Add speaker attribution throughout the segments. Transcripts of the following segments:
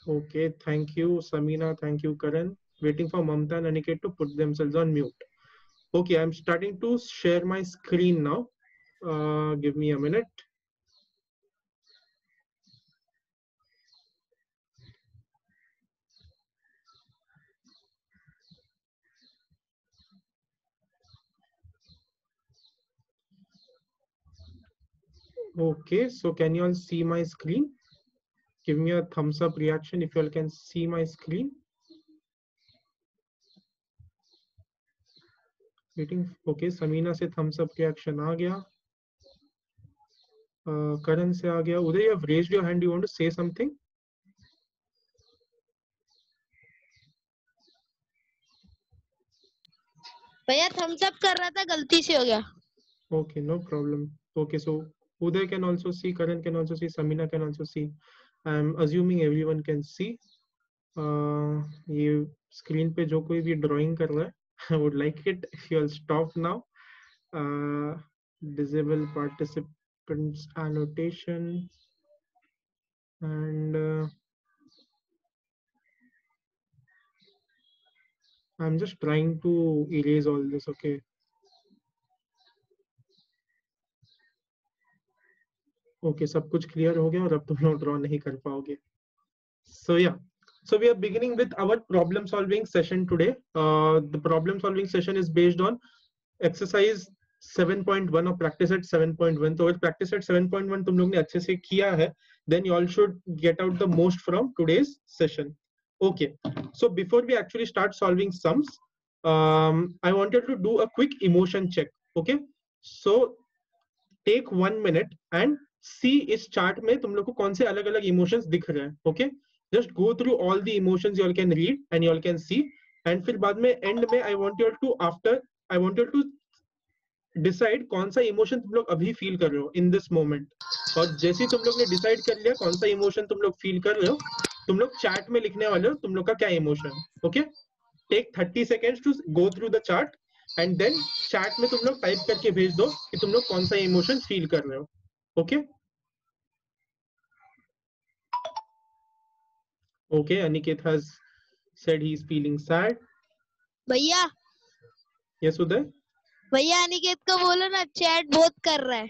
Speaker 1: Okay, thank you, Samina. Thank you, Karan. Waiting for Mamta and Aniket to put themselves on mute. Okay, I'm starting to share my screen now. Give me a minute. Okay, so can you all see my screen? Give me a thumbs up reaction if you all can see my screen. Waiting. Okay, Samina से thumbs up reaction आ गया. Karan से आ गया. Uday, you have raised your hand. You want to say something?
Speaker 2: भैया Thums up कर रहा था, गलती से हो गया.
Speaker 1: Okay, no problem. Okay, so Uday can also see, Karan can also see, Samina can also see. I'm assuming everyone can see. ये screen पे जो कोई भी drawing कर रहा है, I would like it if you all stop now. Disable participants annotation and I'm just trying to erase all this. Okay. Okay, सब कुछ clear हो गया और अब तुम लोग draw नहीं कर पाओगे. So yeah, so we are beginning with our problem solving session today. The problem solving session is based on exercise 7.1 or practice at 7.1. तो अगर practice at 7.1 तुम लोग ने अच्छे से किया है, then you all should get out the most from today's session. Okay, so before we actually start solving sums, I wanted to do a quick emotion check. Okay, so take 1 minute and see इस chart में तुम लोग को कौन से अलग अलग emotions दिख रहे हैं. Okay, just go through all the emotions you all can read and you all can see, and फिर बाद में end में I want you to decide कौन सा emotion तुम लोग अभी feel कर रहे हो in this moment. और जैसे ही तुम लोग ने decide कर लिया कौन सा emotion तुम लोग feel कर रहे हो, तुम लोग chat में लिखने वाले हो तुम लोग का क्या emotion. Okay, take 30 seconds to go through the chart and then chat में तुम लोग type करके भेज दो कि तुम लोग कौन सा emotion feel कर रहे हो. Okay. Okay, Aniket has said he is feeling sad.
Speaker 2: भैया
Speaker 1: Yes, Uday.
Speaker 2: भैया अनिकेत को बोलो ना, चैट बहुत कर रहा है.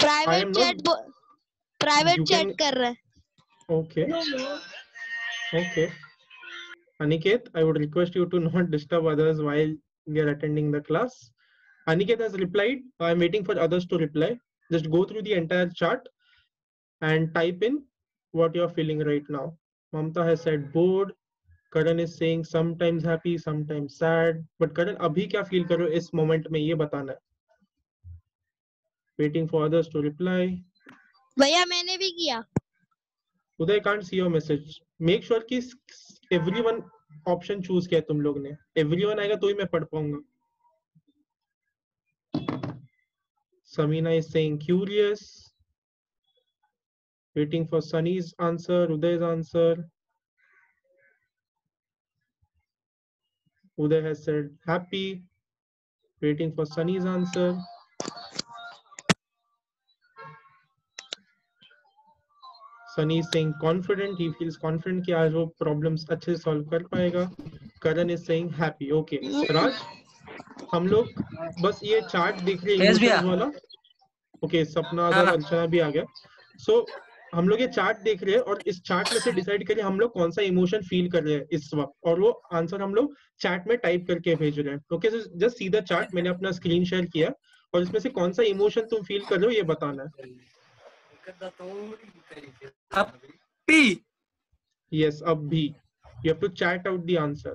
Speaker 2: प्राइवेट चैट कर रहा है.
Speaker 1: Okay. Okay. Aniket, I would request you to not disturb others while we are attending the class. Aniket has replied. I'm waiting for others to reply. Just go through the entire chart and type in what you're feeling right now. Mamta has said bored. Karan is saying sometimes happy, sometimes sad. But Karan, abhi kya feel kar rahe ho is moment mein ye batana hai. Waiting for others to reply.
Speaker 2: भैया मैंने भी किया.
Speaker 1: Uday, I can't see your message. Make sure कि everyone option choose किया तुम लोग ने. Everyone आएगा तो ही मैं पढ़ पाऊंगा. Samina is saying curious. Waiting for Sunny's answer, Uday's answer. Uday has said happy. Waiting for Sunny's answer. Sunny is saying confident. He feels confident कि आज वो problems अच्छे से solve कर पाएगा. Karan is saying happy. Okay. Raj, हम लोग बस ये chart देख रहे हैं emotions वाला. Okay, सपना और अर्चना भी आ गया. So हम लोग ये चार्ट देख रहे हैं और इस चार्ट में से डिसाइड करिए हम लोग कौन सा इमोशन फील कर रहे हैं इस वक्त, और वो आंसर हम लोग चैट में टाइप करके भेज रहे हैं. Okay, just see the chart. मैंने अपना स्क्रीन शेयर किया और इसमें से कौन सा इमोशन तुम फील कर रहे हो ये बताना है.
Speaker 3: Happy.
Speaker 1: यस, अब भी you have to chat out the answer.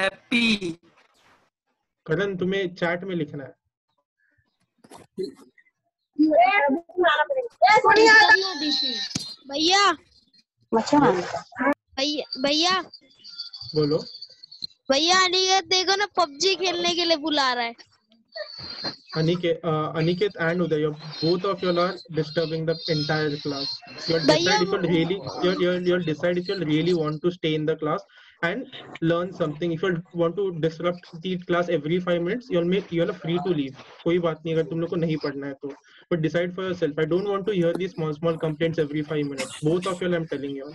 Speaker 3: Happy.
Speaker 1: Karan, तुम्हें चैट में लिखना है.
Speaker 2: भैया भैया
Speaker 1: बोलो.
Speaker 2: भैया अनिकेत देखो ना, पबजी खेलने के लिए बुला रहा है.
Speaker 1: Aniket and Uday, both of you are disturbing the entire class. You'll decide if you really want to stay in the class and learn something. If you want to disrupt the class every 5 minutes, you're free to leave. कोई बात नहीं अगर तुम लोग को नहीं पढ़ना है तो. but decide for yourself. I don't want to hear these small complaints every 5 minutes. Both of you, I'm telling you.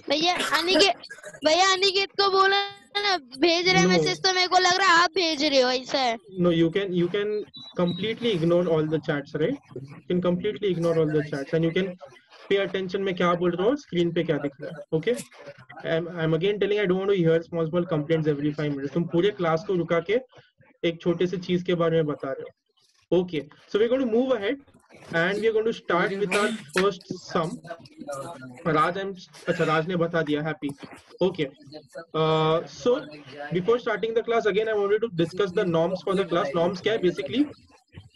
Speaker 2: भैया अनिकेत को बोला ना भेज रहे
Speaker 1: No.
Speaker 2: मैसेज, तो मेरे को लग रहा है आप भेज रहे हो ऐसा है.
Speaker 1: No, you can completely ignore all the chats, right? You can completely ignore all the chats and you can pay attention मैं क्या बोल रहा हूँ, screen पे क्या दिख रहा है. Okay? I'm again telling, I don't want to hear small complaints every 5 minutes. तुम पूरे क्लास को रुका के एक छोटे से चीज के बारे में बता रहे हो. Okay, so we're going to move ahead and we're going to start with our first sum. Raj ने बता दिया. Happy. Okay. So before starting the class, again I wanted to discuss the norms for the class. Norms क्या है? Basically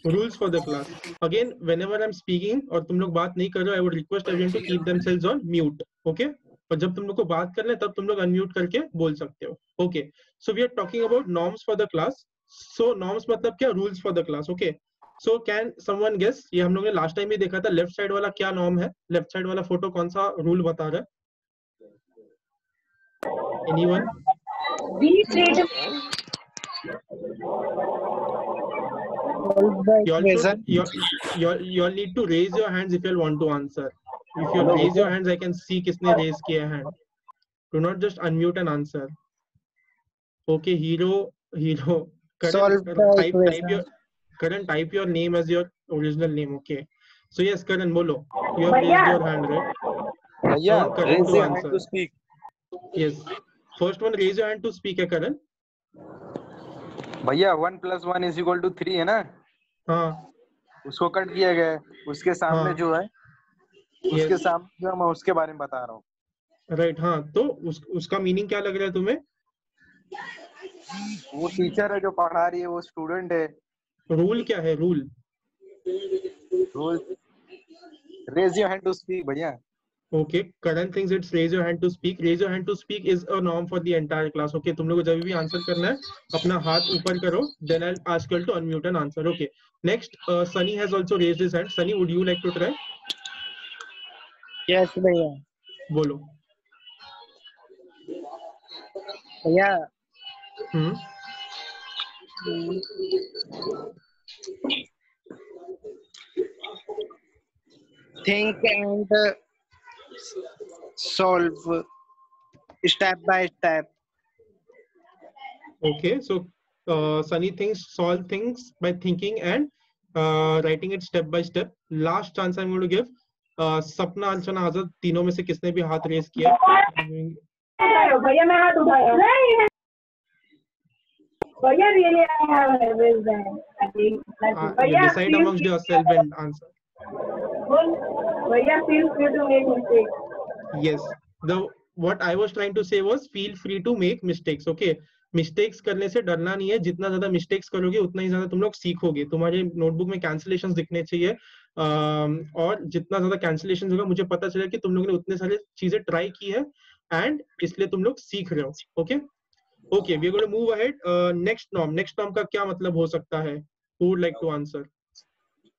Speaker 1: rules for the class. Again, whenever I'm speaking और तुम लोग बात नहीं कर रहे हो, I would request everyone to keep themselves on mute. Okay? और जब तुम लोग को बात करना है तब तुम लोग unmute करके बोल सकते हो. Okay. So we are talking about norms for the class. So norms मतलब क्या? Rules for the class. Okay. So can someone guess? ये हम लोग ने लास्ट टाइम भी देखा था. लेफ्ट साइड वाला क्या नॉर्म है? लेफ्ट साइड वाला फोटो कौन सा रूल बता रहा है? Anyone? You all need to raise your hands if you want to answer. If you raise your hands, I can see किसने raise किया hand. Do not just unmute and answer. Okay, hero. Karan, type your name as your original name. Okay. So yes, Karan, bolo. You have raised your hand, right?
Speaker 4: Yeah,
Speaker 1: Karan
Speaker 4: raise
Speaker 1: to
Speaker 4: your
Speaker 1: answer.
Speaker 4: hand to speak.
Speaker 1: Yes. First one, raise your hand to speak, है Karan.
Speaker 4: भैया 1 + 1 = 3 है ना?
Speaker 1: हाँ.
Speaker 4: उसको cut किया गया है. उसके सामने
Speaker 1: हाँ.
Speaker 4: जो है, उसके सामने जो मैं उसके बारे में बता रहा हूँ.
Speaker 1: राइट. हाँ, तो उसका मीनिंग क्या लग रहा है तुम्हें?
Speaker 4: वो टीचर है जो पढ़ा रही है, वो स्टूडेंट है.
Speaker 1: रूल क्या है? Rule
Speaker 4: raise your hand to speak भैया.
Speaker 1: Okay, Karan thinks it's raise your hand to speak. Raise your hand to speak is a norm for the entire class. Okay, तुम लोग को जब भी आंसर करना है अपना हाथ ऊपर करो. Then I'll ask you to unmute and answer. Okay. Next, Sunny has also raised his hand. Sunny, would you like to try?
Speaker 5: Yes, भैया.
Speaker 1: बोलो.
Speaker 5: भैया. Think and solve step by step.
Speaker 1: Okay, so Sunny thinks solve things by thinking and writing it step by step. Last chance I'm going to give. सपना, अर्चना, आजाद, तीनों में से किसने भी हाथ रेस किया?
Speaker 6: भैया मैं हाथ उठाया. भैया really I have raised hand.
Speaker 1: Decide amongst yourself and answer.
Speaker 6: भैया feel free to make mistakes.
Speaker 1: Yes, what I was trying to say was feel free to make mistakes. Okay, mistakes करने से डरना नहीं है. जितना ज्यादा मिस्टेक्स करोगे उतना ही ज्यादा तुम लोग सीखोगे. तुम्हारे नोटबुक में कैंसिलेशंस दिखने चाहिए और जितना ज्यादा कैंसिलेशंस होगा मुझे पता चलेगा कि तुम लोगों ने उतने सारे चीजें ट्राई की है एंड इसलिए तुम लोग सीख रहे हो. Okay okay, we are going to move ahead. Next norm का क्या मतलब हो सकता है? Who would like to answer?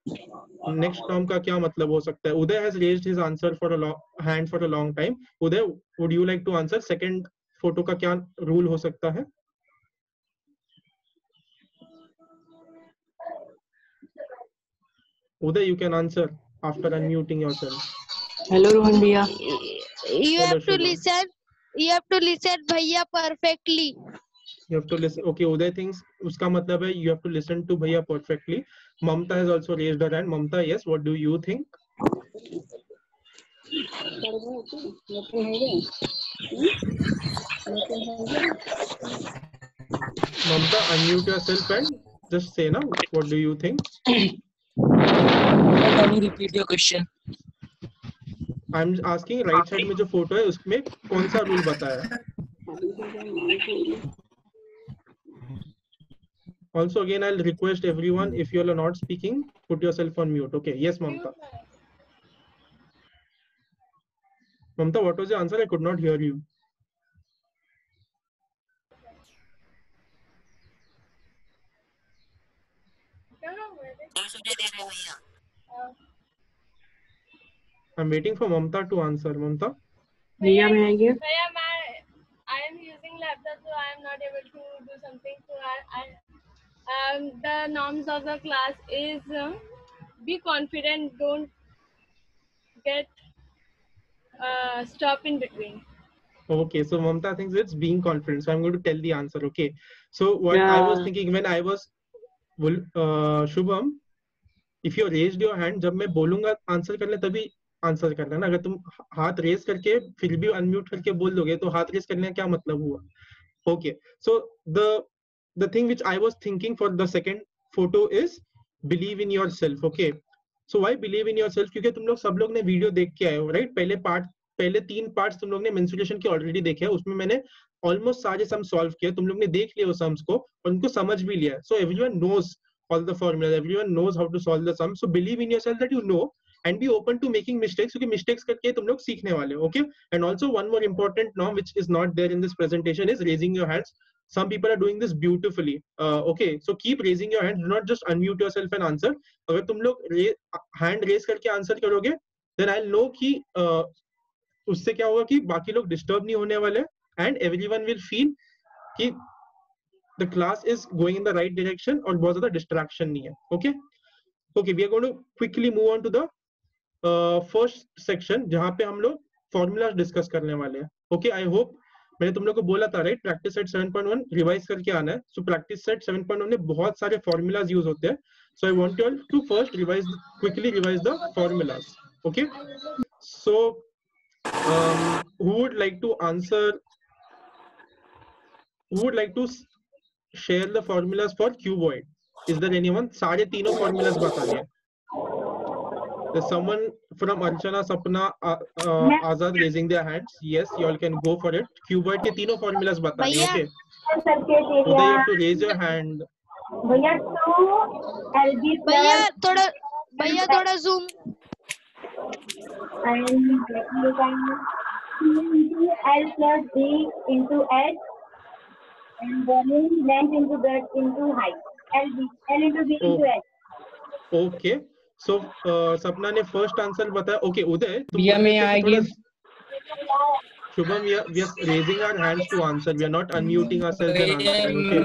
Speaker 1: Next term का क्या मतलब हो सकता है? Uday has raised his answer for a hand for a long time. Uday, would you like to answer? Second photo का क्या रूल हो सकता है? Uday, you can answer after unmuting yourself.
Speaker 7: Hello, Rohan bhaiya.
Speaker 2: You have to listen. You have to listen, भैया, perfectly.
Speaker 1: You have to listen. Okay, Uday thinks उसका मतलब है you have to listen to भैया perfectly. Mamta has also raised her hand. Mamta, yes, what do you think? Mamta, unmute yourself and just say now. What do you think?
Speaker 7: Can you repeat your question?
Speaker 1: I'm asking right side में जो photo है उसमें कौन सा rule बताया? Also, again, I'll request everyone, if you all are not speaking, put yourself on mute. Okay. Yes, Mamta. Mamta, what was your answer? I could not hear you. I'm waiting for Mamta to answer. Mamta?
Speaker 7: भैया मैं आएंगे.
Speaker 6: I am using laptop, so I am not able to do something. So the norms of the class is be confident. Don't get stop in between.
Speaker 1: Okay, so Mamta thinks it's being confident. So I'm going to tell the answer. Okay. So what I was thinking when I was Shubham, if you raised your hand, जब मैं बोलूंगा answer करने तभी answer करना ना. अगर तुम हाथ रेज करके फिर भी अनम्यूट करके बोल दोगे तो हाथ रेज करने का क्या मतलब हुआ? Okay. So the thing which I was thinking for the second photo is believe in yourself. Okay. So why believe in yourself? क्योंकि तुम लोग सब लोग ने वीडियो देख के आए हो, राइट? पहले 3 पार्ट्स तुम लोग ने मेंस्ट्रुएशन के ऑलरेडी देखे हैं. उसमें मैंने ऑलमोस्ट सारे सम सॉल्व किए. तुम लोग ने देख लिए वो सम्स को और उनको समझ भी लिया. So everyone knows all the formulas, everyone knows how to solve the sum. So believe in yourself that you know and be open to making mistakes, क्योंकि mistakes करके तुम लोग सीखने वाले हो. Okay. And also one more important norm which is not there in this presentation is raising your hands. Some people are doing this beautifully. Okay, so keep raising your hands. Do not just unmute yourself and answer. अगर तुम लोग hand raise करके answer करोगे, then I'll know कि उससे क्या होगा कि बाकी लोग disturb नहीं होने वाले and everyone will feel कि the class is going in the right direction और बहुत ज़्यादा distraction नहीं है. Okay. Okay, we are going to quickly move on to the first section जहाँ पे हम लोग formulas discuss करने वाले हैं. Okay, I hope मैंने तुम लोग को बोला था, right? Practice set 7.1 revise करके आना है. So practice set 7.1 में बहुत सारे formulas use होते हैं. So I want you all to first quickly revise the formulas. Okay. So who would like to answer? Who would like to share the formulas for cuboid? Is there anyone? सारे तीनों formulas बताने हैं. There's someone from Archana, Sapna, Azad raising their hands. Yes, you all can go for it. Cuboid के तीनों formulas बताने हैं. Okay. Uday, you have to raise your hand.
Speaker 2: भैया थोड़ा zoom.
Speaker 8: L plus B into H and volume length into breadth into height. L into B into H.
Speaker 1: Okay. So Sapna ने first answer बताया. Okay, Uday.
Speaker 7: भैया मैं आएगी.
Speaker 1: Shubham, we are raising our hands to answer. We are not unmuting ourselves and answering. Okay.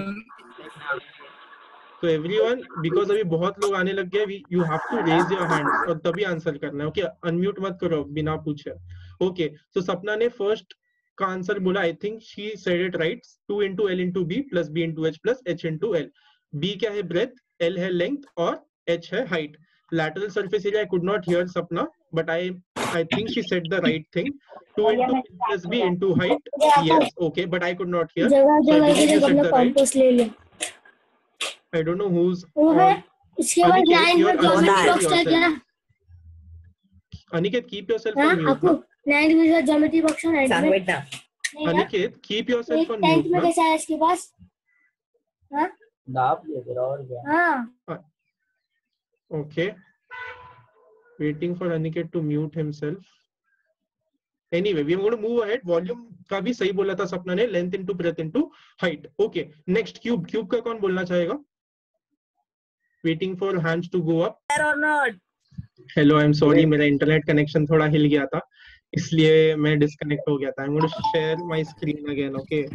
Speaker 1: So everyone, because अभी बहुत लोग आने लग गए, you have to raise your hands और तभी आंसर करना है. Okay, unmute मत करो बिना पूछे. Okay, so सपना ने first का आंसर बोला. I think she said it right. 2 into L into B plus B into H plus H into L. B क्या है breadth, L है length और H है height. Lateral surface area I could not hear Sapna, but I think she said the right thing. 2 into L plus B into height. Yes, okay, but I could not hear. So I believe you said the right. I don't know who's Aniket, keep yourself on mute.
Speaker 8: Geometry box on
Speaker 1: Aniket, keep yourself on mute.
Speaker 8: में कैसा है इसके पास?
Speaker 1: Okay. Waiting for Aniket to mute himself. Anyway, we are going to move ahead. Volume का भी सही बोला था सपना ने. Length into breadth into height. Okay. Next cube. Cube का कौन बोलना चाहेगा? Waiting for hands to go up.
Speaker 7: Or not?
Speaker 1: Hello, I'm sorry. मेरा internet connection थोड़ा हिल गया था, इसलिए मैं disconnect हो गया था. I'm going to share my screen again. Okay.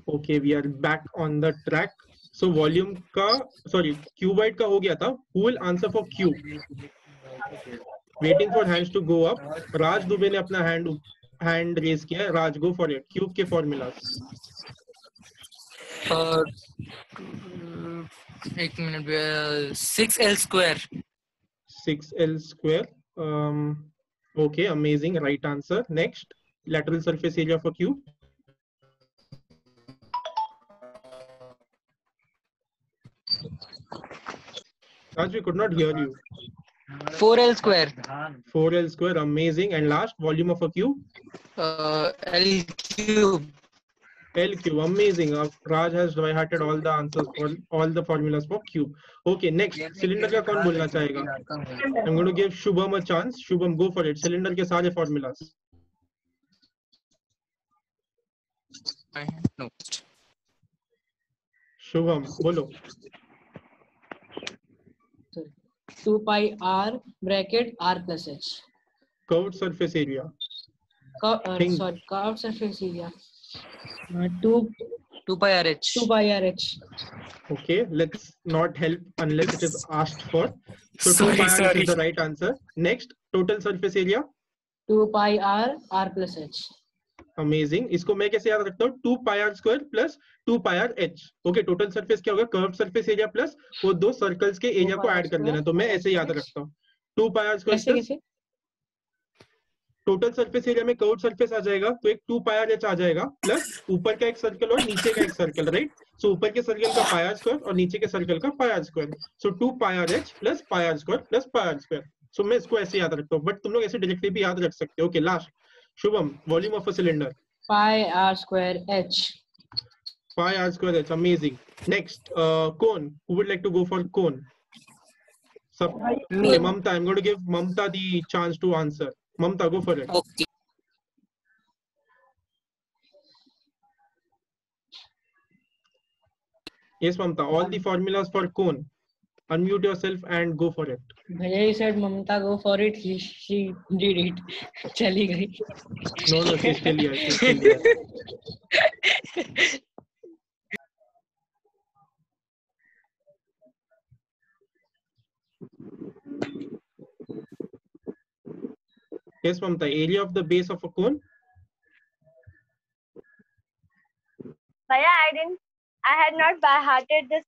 Speaker 1: Okay, we are back on the track. So volume का, sorry, cuboid का हो गया था. Who will answer for cube? Waiting for hands to go up. Raj Dubey ने अपना hand raise किया. Raj, go for it. Cube के formulas.
Speaker 3: एक minute. 6L square.
Speaker 1: 6L square. Okay, amazing. Right answer. Next, lateral surface area for cube. Raj, we could not hear you.
Speaker 7: 4L square.
Speaker 1: 4L square. Amazing. And last, volume of a cube.
Speaker 3: L cube.
Speaker 1: L cube. Amazing. Raj has by-hearted all the answers for all the formulas for cube. Okay, next, cylinder का कौन बोलना चाहेगा? I'm going to give Shubham a chance. Shubham, go for it. Cylinder के सारे formulas.
Speaker 3: No.
Speaker 1: Shubham, बोलो.
Speaker 7: 2 pi r bracket r plus h.
Speaker 1: Curved surface area.
Speaker 7: Curved surface area. 2
Speaker 3: 2 pi RH.
Speaker 7: 2 pi RH.
Speaker 1: Okay, let's not help unless it is asked for. So 2
Speaker 3: Sorry,
Speaker 1: pi r is
Speaker 3: sorry.
Speaker 1: the right answer. Next, total surface area.
Speaker 7: 2 pi r r plus h.
Speaker 1: Amazing. इसको मैं कैसे याद रखता हूँ? 2 pi r square plus 2 pi r h. Okay, total surface क्या होगा? Curve surface area plus वो दो सर्कल्स के एरिया को ऐड कर देना. तो मैं ऐसे याद रखता हूँ 2 pi r square
Speaker 7: कैसे
Speaker 1: plus
Speaker 7: कैसे?
Speaker 1: टोटल सरफेस एरिया में कर्व सरफेस आ जाएगा तो एक 2 pi r h आ जाएगा प्लस ऊपर का एक सर्कल और नीचे का एक सर्कल, राइट? सो ऊपर के सर्कल का pi r square और नीचे के सर्कल का pi r square. So 2 pi r h plus pi r square plus pi r square. सो मैं इसको ऐसे याद रखता हूँ, बट तुम लोग ऐसे डायरेक्टली भी याद रख सकते हो. Okay, last Shubham, volume of a cylinder.
Speaker 7: Pi r square h.
Speaker 1: Pi r square h. Amazing. Next, cone. Who would like to go for cone?
Speaker 3: Me.
Speaker 1: Mamta. I'm going to give Mamta the chance to answer. Mamta, go for it.
Speaker 3: Okay.
Speaker 1: Yes, Mamta. All the formulas for cone. Unmute yourself and go for it.
Speaker 7: Bhaiya, he said Mamta go for it. She did it. चली गई.
Speaker 1: No, she's still here. She's still here. Yes, Mamta. Area of the base of a cone.
Speaker 6: Bhaiya, I had not by hearted this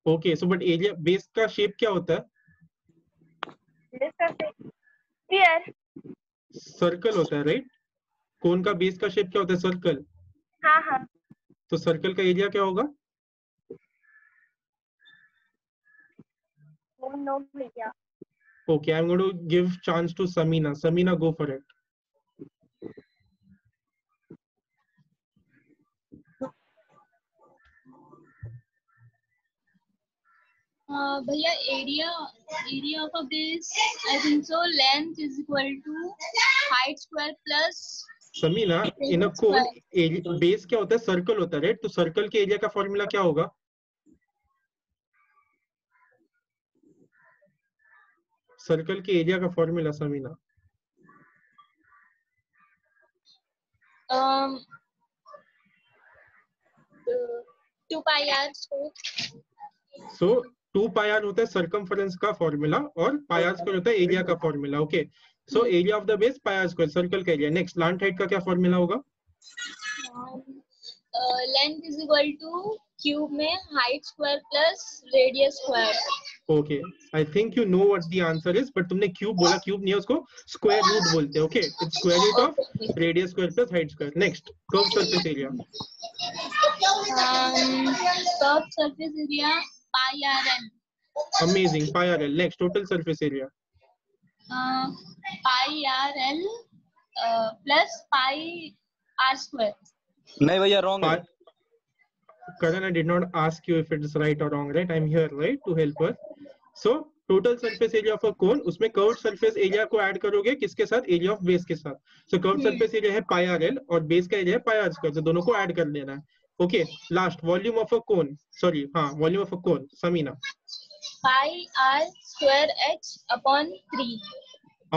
Speaker 1: Okay, so but area base का shape क्या होता है?
Speaker 6: sphere.
Speaker 1: Circle होता है, right? cone का base का shape क्या होता है? Circle.
Speaker 6: हाँ हाँ.
Speaker 1: तो circle का area क्या होगा?
Speaker 6: Oh no, भैया.
Speaker 1: Okay, I'm going to give chance to Samina. Samina, go for it.
Speaker 2: भैया area of a base, I think so, length is equal to height square plus.
Speaker 1: Samina, in a cone base क्या होता है? Circle होता है, right? तो circle के area का formula क्या होगा? सर्कल के एरिया का formula Samina.
Speaker 2: 2 pi r square.
Speaker 1: So 2 pi r होता है सर्कमफरेंस का फॉर्मूला और pi r स्क्वायर होता है एरिया का formula. Okay, so area of the base pi r square, circle का एरिया. नेक्स्ट, स्लांट हाइट का क्या फॉर्मूला होगा?
Speaker 2: Length is equal to cube में height square plus radius square.
Speaker 1: Okay, I think you know what the answer is, but तुमने cube बोला. Cube नहीं है, उसको स्क्वायर रूट बोलते हैं. Okay, it's square root of radius square plus height square. Next, curve surface area.
Speaker 2: Curved surface area pi r l.
Speaker 1: Amazing, pi r l. Next, total surface area.
Speaker 2: Pi r l plus pi r square.
Speaker 4: नहीं भैया, wrong है.
Speaker 1: Karan, I did not ask you if it is right or wrong, right? I'm here, right, to help her. So, total surface area of a cone, उसमें curved surface area को add करोगे किसके साथ? Area of base के साथ. So, curved surface area है pi r l और base का area है pi r square. तो दोनों को ऐड कर देना है. Okay, last, volume of a cone. Sorry, हाँ, volume of a cone. Samina.
Speaker 2: Pi r square h upon 3.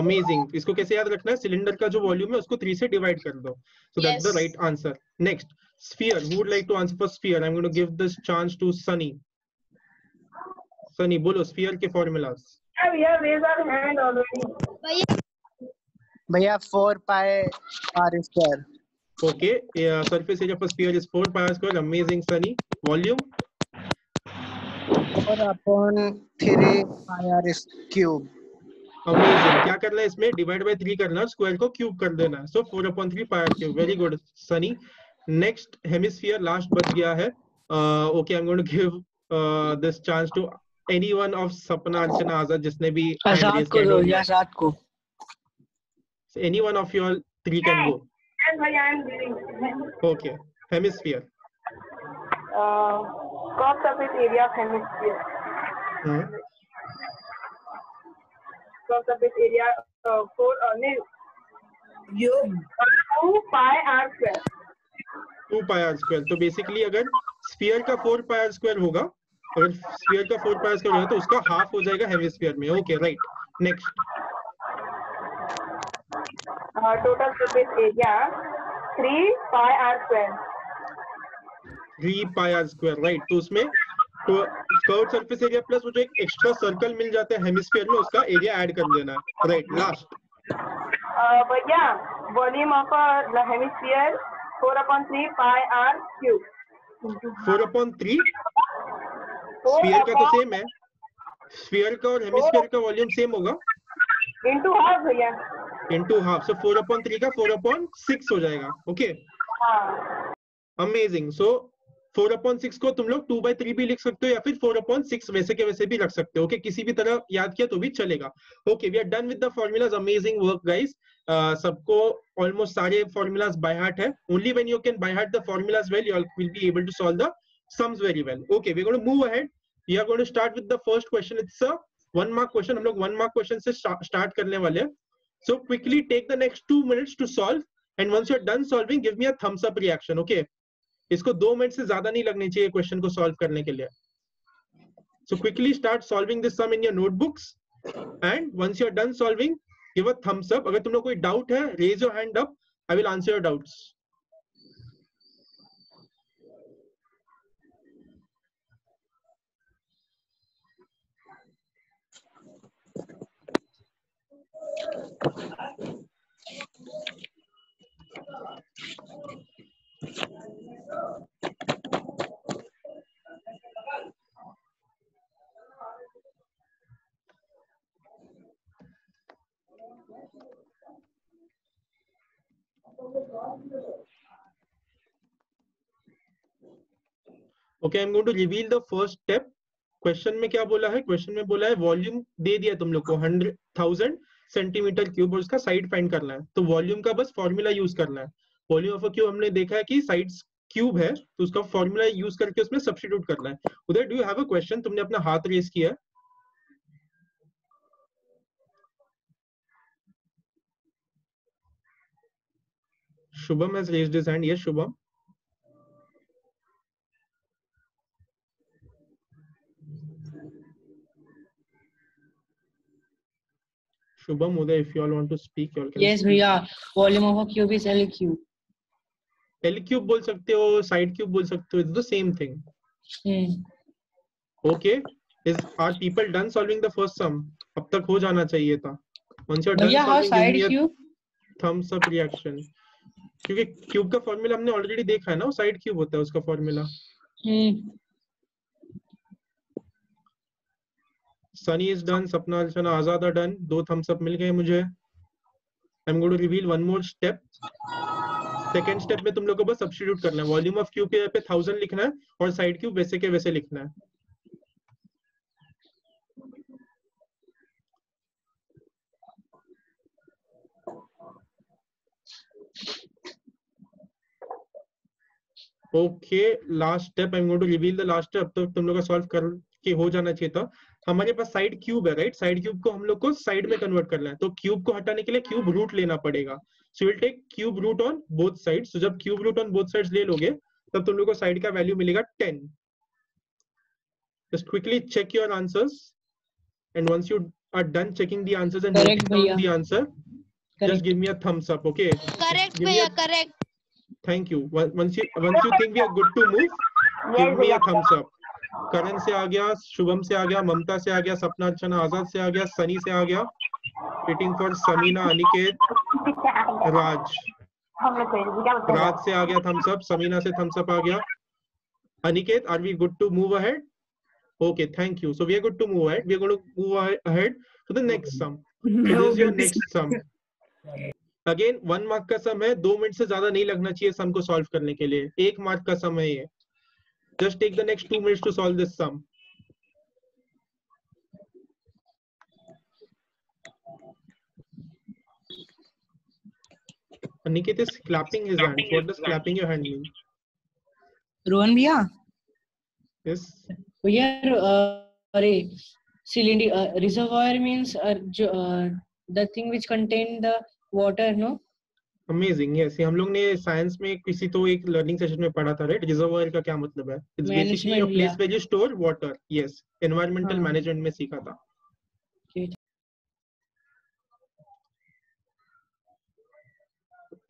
Speaker 1: Amazing. इसको कैसे याद रखना है? सिलेंडर का जो वॉल्यूम है उसको 3 से डिवाइड कर दो. So that's the right answer. Next, sphere. Who would like to answer for sphere? I'm going to give this chance to Sunny. Sunny, बोलो sphere के formulas.
Speaker 5: भैया 4 pi r square.
Speaker 1: Okay, surface area for sphere is 4 pi r square. Amazing, Sunny. Volume?
Speaker 5: 4 upon 3 pi r cube.
Speaker 1: Amazing. क्या करना है इसमें? Divide by 3 करना है, square को क्यूब कर देना है. So 4/3 pi r cube. Very good Sunny. Next, hemisphere last बच गया है. Okay, I am going to give this chance to anyone of Sapna, Archana, आजाद, जिसने भी
Speaker 5: आजाद को दो. या आजाद को.
Speaker 1: Anyone of you all 3 can go. Okay, hemisphere.
Speaker 6: Curved surface area of hemisphere. Curved surface area 2 pi r square.
Speaker 1: 2 pi r square. तो basically अगर sphere का 4 pi r square होगा, अगर स्फीयर का 4 pi r square होगा तो उसका half हो जाएगा हेमिस्फीयर में. Okay, right. Next,
Speaker 6: Total surface area 3 pi r square.
Speaker 1: 3 pi r square, right? तो उसमें तो कर्व सरफेस एरिया प्लस वो जो एक एक्स्ट्रा सर्कल मिल जाता है हेमिस्फीयर में, उसका एरिया ऐड कर देना है, राइट? लास्ट
Speaker 6: भैया volume of the hemisphere 4/3 pi r cube.
Speaker 1: 4/3 sphere का तो सेम है, स्फीयर का और हेमिस्फीयर का वॉल्यूम सेम होगा
Speaker 6: into half भैया.
Speaker 1: इनटू हाफ, सो 4/3 का 4/6 हो जाएगा, ओके?
Speaker 6: हाँ.
Speaker 1: अमेजिंग. सो 4/6 को तुम लोग 2/3 भी लिख सकते हो या फिर 4/6 वैसे के वैसे भी रख सकते हो, ओके? किसी भी तरह याद किया तो भी चलेगा. Okay, we are done with the formulas. Amazing work guys. सबको ऑलमोस्ट सारे फॉर्मूलाज बाय हार्ट है. Only when you can by heart the formulas well, you will be able to solve the sums very well. Okay, we are going to move ahead. We are going to start with the first question. It's a 1 mark question. हम लोग 1 mark question से start करने वाले हैं. So quickly take the next 2 minutes to solve, and once you're done solving, give me a thumbs up reaction, okay? इसको 2 minute से ज्यादा नहीं लगने चाहिए क्वेश्चन को सॉल्व करने के लिए. So quickly start solving this sum in your notebooks, and once you're done solving, give a thumbs up. अगर तुम लोग कोई डाउट है, raise your hand up. I will answer your doubts. Okay, I'm going to reveal the first step. Question में क्या बोला है? Question में बोला है वॉल्यूम दे दिया तुम लोग को 100,000 सेंटीमीटर क्यूब और उसका साइड फाइंड करना है. तो वॉल्यूम का बस फॉर्मूला यूज करना है. वॉल्यूम ऑफ अ क्यूब हमने देखा है कि साइड्स क्यूब है, तो उसका फॉर्मूला यूज करके उसमें सब्स्टिट्यूट करना है. उधर do you have a question? तुमने अपना हाथ रेज किया है. Shubham has raised his hand. Yes Shubham. Shubham, Uday, if you all want to speak, you all can.
Speaker 7: Yes,
Speaker 1: speak.
Speaker 7: भैया. Volume of a cube is L cube.
Speaker 1: L cube बोल सकते हो, side cube बोल सकते हो. It's the same thing. Okay. Are people done solving the first sum? अब तक हो जाना चाहिए था. Once you're done
Speaker 7: भैया, how
Speaker 1: solving, give
Speaker 7: side
Speaker 1: me a
Speaker 7: cube?
Speaker 1: thumbs up reaction. क्योंकि क्यूब का फॉर्मूला हमने ऑलरेडी देखा है ना, साइड क्यूब होता है उसका formula. Sunny is done, Sapna Archana Azad are done. 2 thumbs up मिल गए मुझे. I am going to reveal one more step. Second step में तुम लोग को बस सब्स्टिट्यूट करना है. वॉल्यूम ऑफ क्यूब के पे 1000 लिखना है और साइड क्यूब वैसे के वैसे लिखना है. Okay, last step. I am going to reveal the last step. तो तुम लोग का सॉल्व करके हो जाना चाहिए था. हमारे पास साइड क्यूब है, राइट? साइड क्यूब को हम लोग को साइड में कन्वर्ट करना है. तो क्यूब को हटाने के लिए क्यूब रूट लेना पड़ेगा. So will take cube root on both sides. तो जब cube root on both sides ले लोगे तब तुम लोग को साइड का वैल्यू मिलेगा 10. Just quickly check your answers, and once you are done checking the answers and noting down the answer, just give me a thumbs up. Okay,
Speaker 2: correct भैया, correct.
Speaker 1: Thank you. Once you think we are good to move, give me a thumbs up. Karan से आ गया, शुभम से आ गया, ममता से आ गया, सपना अर्चना आजाद से आ गया, सनी से आ गया. वेटिंग फॉर समीना, अनिकेत, राज. राज से आ गया थम्स अप. समीना से थम्स अप आ गया. Aniket, are we good to move ahead? Okay, thank you. So we are good to move ahead. We are going to move ahead to the next sum. This is your next sum. Again 1 mark का sum है. 2 minute से ज्यादा नहीं लगना चाहिए सम को solve करने के लिए. 1 मार्क का सम है ये. Just take the next 2 minutes to solve this sum. Aniket is clapping his hands. What does clapping your hand mean?
Speaker 7: Rohan भैया.
Speaker 1: Yes.
Speaker 7: भैया, अरे cylinder reservoir means the thing which contain the water, no?
Speaker 1: Amazing. Yes, ये हम लोग ने science में किसी तो एक लर्निंग सेशन में पढ़ा था, राइट? रिजर्वायर का क्या मतलब है? It's basically a place where you store water. Yes, environmental management में सीखा था.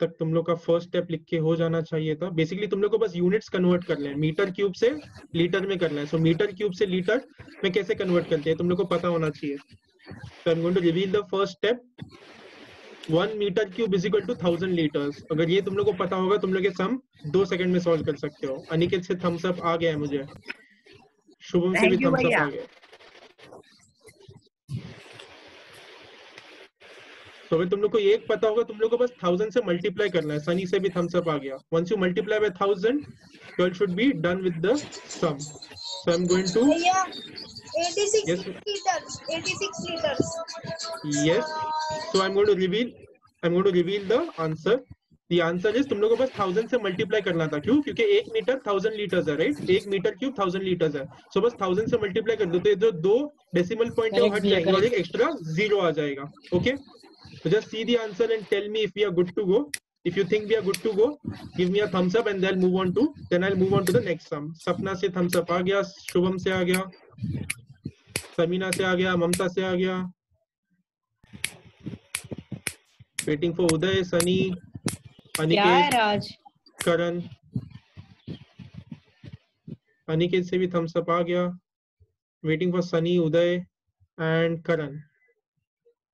Speaker 1: तक तुम लोग का फर्स्ट स्टेप लिख के हो जाना चाहिए था। बेसिकली तुम लोग को बस यूनिट्स कन्वर्ट करना है, मीटर क्यूब से लीटर में करना है। सो मीटर क्यूब से लीटर में कैसे कन्वर्ट करते हैं तुम लोग को पता होना चाहिए। So I am going to reveal the first step. 1 metre cube is equal to 1000 litres. अगर ये तुम लोग को पता होगा तुम लोग ये सम 2 सेकंड में सॉल्व कर सकते हो। अनिकेत से थम्स अप आ गया है मुझे, शुभम से भी
Speaker 5: Thank you,
Speaker 1: थम्स अप
Speaker 5: भैया।
Speaker 1: आ गया। तो अगर तुम लोग को एक पता होगा तुम लोग को बस 1000 से मल्टीप्लाई करना है। सनी से भी थम्स अप आ गया। Once you multiply by 1000 you all should be done with the sum. So I'm going to
Speaker 9: 86
Speaker 1: yes
Speaker 9: liters. 86 liters.
Speaker 1: yes. So I'm going to reveal the answer. The answer is तुम लोग को बस 1000 से multiply करना था। क्यों? क्योंकि 1 metre 1000 litres है, राइट? 1 मीटर क्यूब 1000 लीटर्स है। सो बस 1000 से मल्टीप्लाई कर दो तो ये जो 2 डेसिमल पॉइंट है वो हट जाएंगे और एक एक्स्ट्रा 0 आ जाएगा। Okay, so just see the answer and tell me if we are good to go. If you think we are good to go, give me a thumbs up and then I'll move on to the next sum. सपना से thumbs up आ गया, शुभम से आ गया, समीना से आ गया, ममता से आ गया। Waiting for उदय, सनी, अनिकेत, करण। अनिकेत से भी thumbs up आ गया। Waiting for Sunny, Uday and Karan.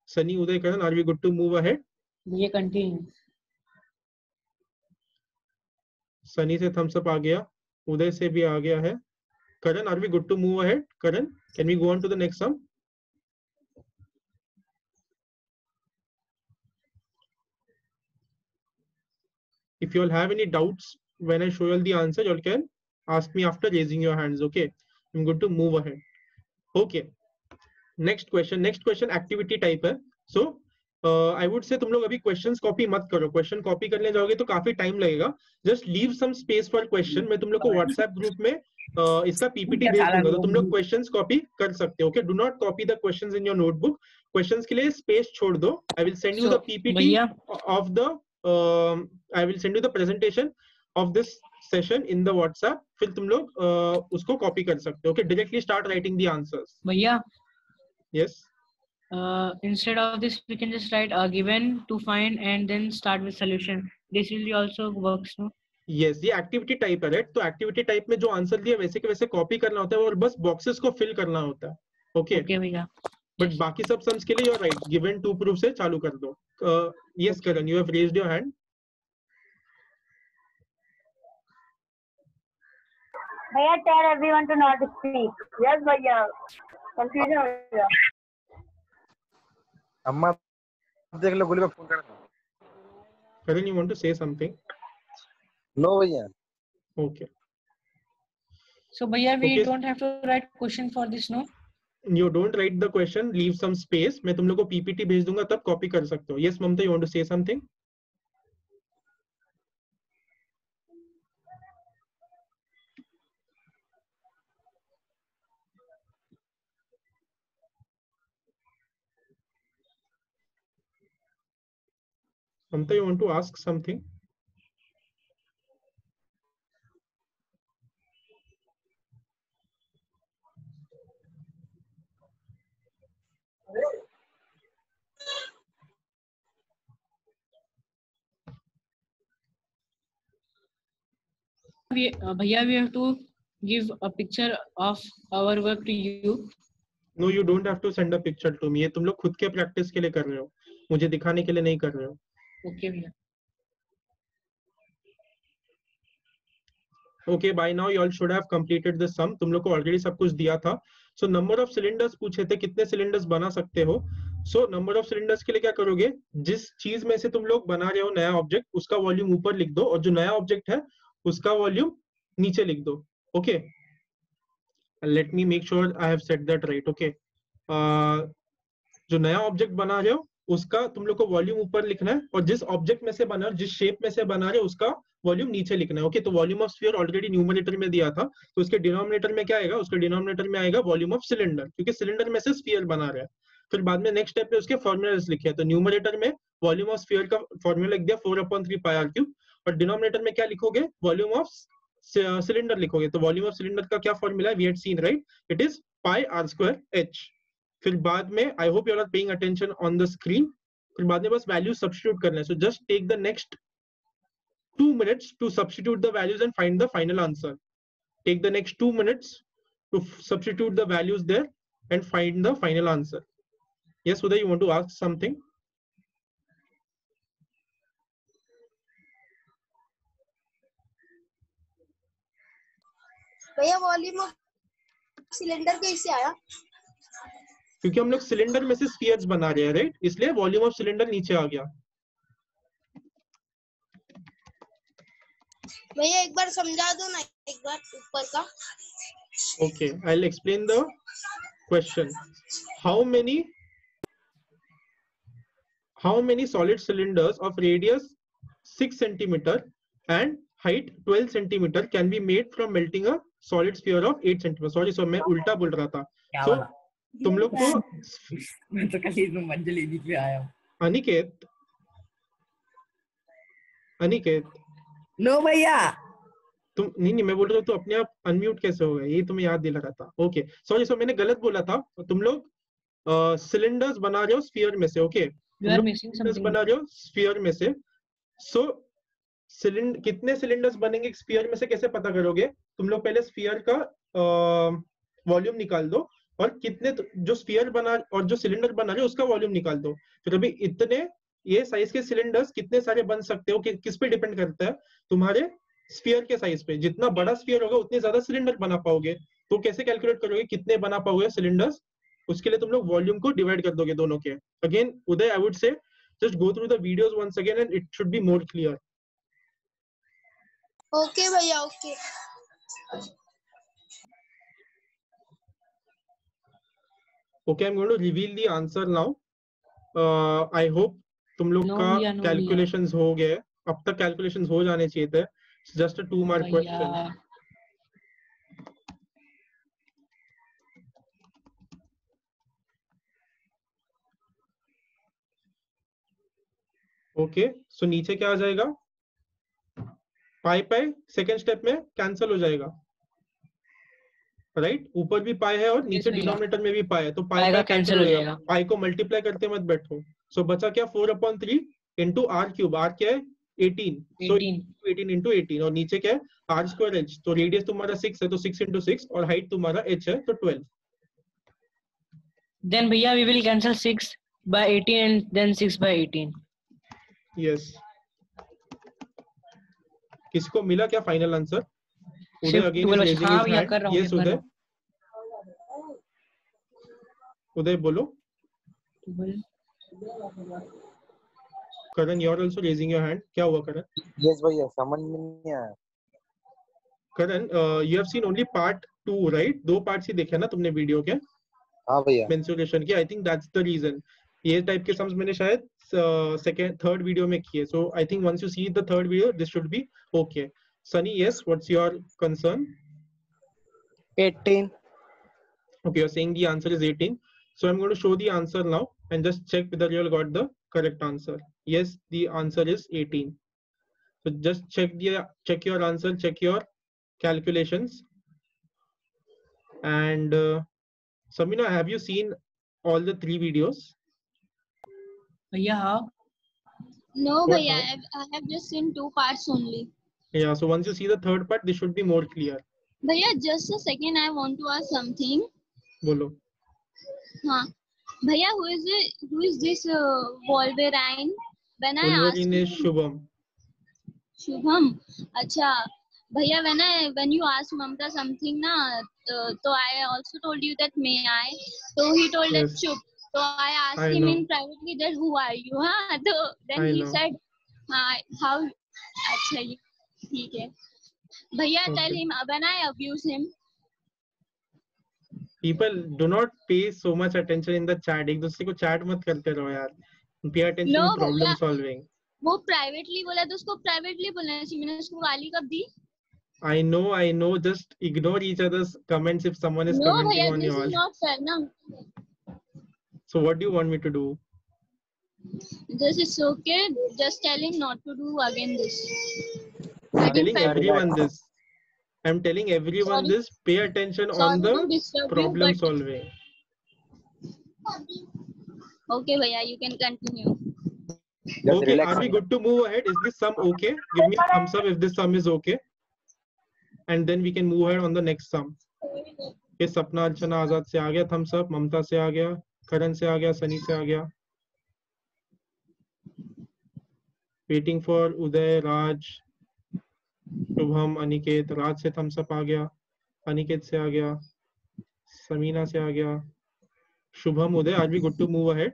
Speaker 1: Sunny, Uday, Karan, are we good to move ahead?
Speaker 7: ये कंटिन्यू।
Speaker 1: सनी से थम्स अप आ गया, उदय से भी आ गया है। करण, are we good to move ahead? Karan, can we go on to the next sum? If you all have any doubts when I show you all the answer, you all can ask me after raising your hands. Okay, I'm good to move ahead. Okay, next question activity type है. So I would say तुम लोग अभी questions copy मत करो। question copy करने जाओगे तो काफी time लगेगा। just leave some space for question। मैं तुम लोग को WhatsApp group में इसका PPT भेज दूंगा तो तुम लोग questions copy कर सकते हो। Okay, do not copy the questions in your notebook। questions के लिए space छोड़ दो। I will send you the PPT of the I will send you the presentation of this session in the WhatsApp। फिर तुम लोग उसको copy कर सकते हो। Okay, directly start writing the answers।
Speaker 7: भैया,
Speaker 1: yes,
Speaker 7: instead of this we can just write given to find and then start with solution. This will also works, no?
Speaker 1: yes, ये activity type है, right? तो activity type में जो answer दिया वैसे के वैसे कॉपी करना होता है और बस बॉक्सेस को फिल करना होता है। ओके
Speaker 7: भैया,
Speaker 1: बट बाकी सब सम्स के लिए you are right, given to proof से चालू कर दो। Yes Karan, you have raised your hand.
Speaker 8: भैया tell everyone to not speak. Yes भैया, confusion हो गया।
Speaker 4: अम्मा देख लो, गुली को फोन कर दो।
Speaker 1: Karan, you want to say something?
Speaker 4: No भैया।
Speaker 1: Okay.
Speaker 7: So भैया, we
Speaker 1: Okay.
Speaker 7: don't have to write question for this, no?
Speaker 1: You don't write the question, leave some space। मैं तुम लोग को पीपीटी भेज दूंगा तब कॉपी कर सकते हो। Yes Mamata, you want to say something? Mamta, you want to ask something?
Speaker 7: भैया, we have to give a picture of our work to you.
Speaker 1: No, you don't have to send a picture to me। ये तुम लोग खुद के practice के लिए कर रहे हो, मुझे दिखाने के लिए नहीं कर रहे हो।
Speaker 7: Okay भैया।
Speaker 1: Okay, by now you all should have completed the sum। तुम लोग को ऑलरेडी सब कुछ दिया था। So number of cylinders पूछे थे, कितने सिलेंडर्स बना सकते हो। So number of cylinders के लिए क्या करोगे, जिस चीज में से तुम लोग बना रहे हो नया ऑब्जेक्ट, उसका वॉल्यूम ऊपर लिख दो और जो नया ऑब्जेक्ट है उसका वॉल्यूम नीचे लिख दो। Okay, let me make sure I have set that right. Okay, जो नया ऑब्जेक्ट बना रहे हो उसका तुम लोग को वॉल्यूम ऊपर लिखना है और जिस ऑब्जेक्ट में से बना, जिस शेप में से बना रहे हो उसका वॉल्यूम नीचे लिखना है। ओके, तो volume of sphere already numerator में दिया था, तो उसके डिनोमिनेटर में क्या आएगा, उसके डिनोमिनेटर में आएगा वॉल्यूम ऑफ सिलेंडर, क्योंकि सिलेंडर में से स्फीयर बना रहा है। फिर बाद में नेक्स्ट स्टेप पे उसके फॉर्मूलास लिखे हैं, तो न्यूमरेटर में वॉल्यूम ऑफ स्फीयर का फॉर्मूला लिख दिया 4/3 पाई आर क्यूब, और डिनोमिनेटर में क्या लिखोगे, वॉल्यूम ऑफ सिलेंडर लिखोगे। तो वॉल्यूम ऑफ सिलेंडर का क्या फॉर्मूला है, we had seen right, it is pi r square h. फिर बाद में I hope you are paying attention on the screen, फिर बाद में बस वैल्यू सब्स्टिट्यूट करना है। So just take the next 2 minutes to substitute the values and find the final answer. Take the next 2 minutes to substitute the values there and find the final answer. Yes, Uday, you want to ask something?
Speaker 9: भैया volume of cylinder कैसे आया?
Speaker 1: क्योंकि हम लोग cylinder में से spheres बना रहे हैं, राइट? इसलिए वॉल्यूम ऑफ सिलेंडर नीचे आ गया।
Speaker 9: भैया एक बार समझा दो ना, एक बार ऊपर का।
Speaker 1: Okay, I'll explain the question. How many solid cylinders of radius 6 centimeter and height 12 centimeter can be made from melting a solid sphere of 8 centimeter? Sorry, so मैं उल्टा बोल रहा था। So तुम लोग को
Speaker 10: मैं तो कल इस मंजिल एडी पे आया हूँ।
Speaker 1: अनिकेत
Speaker 10: नो भैया
Speaker 1: तुम नहीं मैं बोल रहा हूँ, तो अपने आप अनम्यूट कैसे हो गया? ये तुम्हें याद दिला रहा था। ओके सॉरी, सो मैंने गलत बोला था। तुम लोग सिलेंडर्स बना रहे हो स्फीयर में से। ओके सिलेंडर्स बना रहे हो स्फीयर में से। सो कितने सिलेंडर्स बनेंगे स्फीयर में से कैसे पता करोगे? तुम लोग पहले स्फीयर का वॉल्यूम निकाल दो और कितने जो स्फीयर बना और जो सिलेंडर बना रहे हो उसका वॉल्यूम निकाल दो। फिर अभी इतने ये साइज के सिलेंडर्स कितने सारे बन सकते हो कि किस पे डिपेंड करता है? तुम्हारे स्फीयर के साइज पे। जितना बड़ा स्फीयर होगा उतने ज्यादा सिलेंडर बना पाओगे। तो कैसे कैलकुलेट करोगे कितने बना पाओगे सिलेंडर्स? उसके लिए तुम लोग वॉल्यूम को डिवाइड कर दोगे दोनों के। Again Uday, I would say just go through the videos once again and it should be more clear.
Speaker 9: Okay भैया, okay.
Speaker 1: Okay, I'm going to reveal the answer now. I hope तुम लोग का calculations हो गए। अब तक कैलकुलेशंस हो जाने चाहिए थे। Just a 2 mark question. Okay, so नीचे क्या आ जाएगा? पाई पाई सेकेंड स्टेप में कैंसिल हो जाएगा, राइट? ऊपर भी पाई है और नीचे डिनोमिनेटर में भी पाई है, तो पाई का कैंसिल हो जाएगा। पाई को मल्टीप्लाई करते मत बैठो। सो बचा क्या? 4/3 इंटू आर क्यूब। आर क्या है? 18। सो 18 इंटू 18 और नीचे क्या है? R square h. तो रेडियस तुम्हारा 6 है तो 6 इंटू 6 और हाइट तुम्हारा h है तो 12।
Speaker 7: Then भैया we will cancel 6/18 and then 6/18.
Speaker 1: Yes. किसको मिला क्या final answer? Uday again is raising his hand. Yes Uday, Uday बोलो। Karan, you are also raising your hand. क्या हुआ करण?
Speaker 4: यस भैया, समझ में नहीं आया।
Speaker 1: Karan, you have seen only part 2, right? 2 parts ही देखे ना तुमने वीडियो के?
Speaker 4: हाँ भैया।
Speaker 1: मेंसुरेशन के। I think that's the reason. ये टाइप के सम्स मैंने शायद सेकंड थर्ड वीडियो में किए। So I think once you see the third video this should be okay. Sunny, yes, what's your concern?
Speaker 5: 18.
Speaker 1: Okay, you're saying the answer is 18. So I'm going to show the answer now and just check whether you all got the correct answer. Yes, the answer is 18. So just check your answer, check your calculations. And Samina, have you seen all the 3 videos?
Speaker 7: Yeah.
Speaker 2: No, bhaiya, I have just seen 2 parts only.
Speaker 1: Yeah, so once you see the third part, this should be more clear.
Speaker 2: Bhaiya, just a second, I want to ask something.
Speaker 1: Bolo.
Speaker 2: हाँ भैया, who is this Wolverine? When I asked
Speaker 1: Wolverine is Shubham.
Speaker 2: Shubham, अच्छा भैया, when you asked Mamta something ना, तो I also told you that may I, so he told that Shubh. So I asked him in privately that who are you? हाँ, तो then he said how, अच्छा ठीक है भैया, tell him when I abuse him.
Speaker 1: People do not pay so much attention in the chat. एक दूसरे को chat मत करते रहो यार। Pay attention in problem solving.
Speaker 2: वो privately बोला तो उसको privately बोलना चाहिए। मैंने उसको गाली कब दी?
Speaker 1: I know. Just ignore each other's comments if someone is commenting on yours.
Speaker 2: No, this is not fair, na.
Speaker 1: So what do you want me to do?
Speaker 2: This is okay. Just tell him not to do again this.
Speaker 1: I'm telling everyone this. I'm telling everyone this. Pay attention on the problem solving.
Speaker 2: Okay, bhaiya, you can continue.
Speaker 4: Just
Speaker 1: Okay,
Speaker 4: relax.
Speaker 1: are we good to move ahead? Is this sum okay? Give me a thumbs up if this sum is okay. And then we can move ahead on the next sum. ये सपना अर्चना आजाद से आ गया thumbs up, ममता से आ गया, करण से आ गया, सनी से आ गया. Waiting for उदय, राज, शुभम, अनिकेत. राज से thumbs up आ गया, अनिकेत से आ गया, समीना से आ गया, शुभम, उदय. Are we good to move ahead?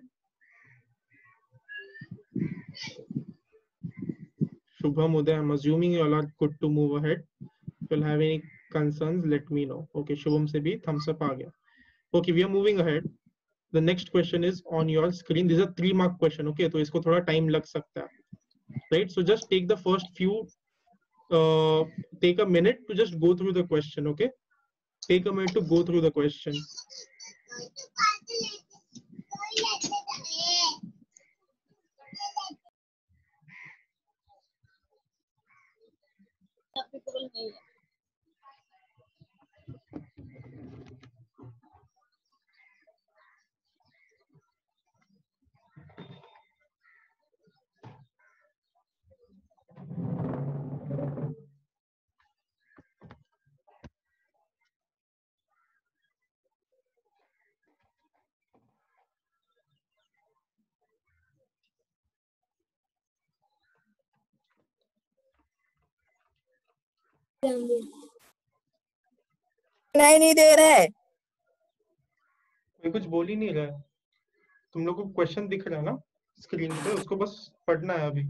Speaker 1: Shubham, Uday, I'm assuming you all are good to move ahead. If you'll have any concerns, let me know. Okay, Shubham se bhi thumbs up aa gaya. Okay, we are moving ahead. The next question is on your screen. This is a 3-mark question. Okay, so isko thoda time lag sakta hai. Right? So just take the first few, take a minute to just go through the question. Okay, take a minute to go through the question.
Speaker 10: नहीं दे रहे.
Speaker 1: कोई कुछ बोल ही नहीं रहा है. तुम लोग को क्वेश्चन दिख रहा है ना स्क्रीन पे, उसको बस पढ़ना है अभी.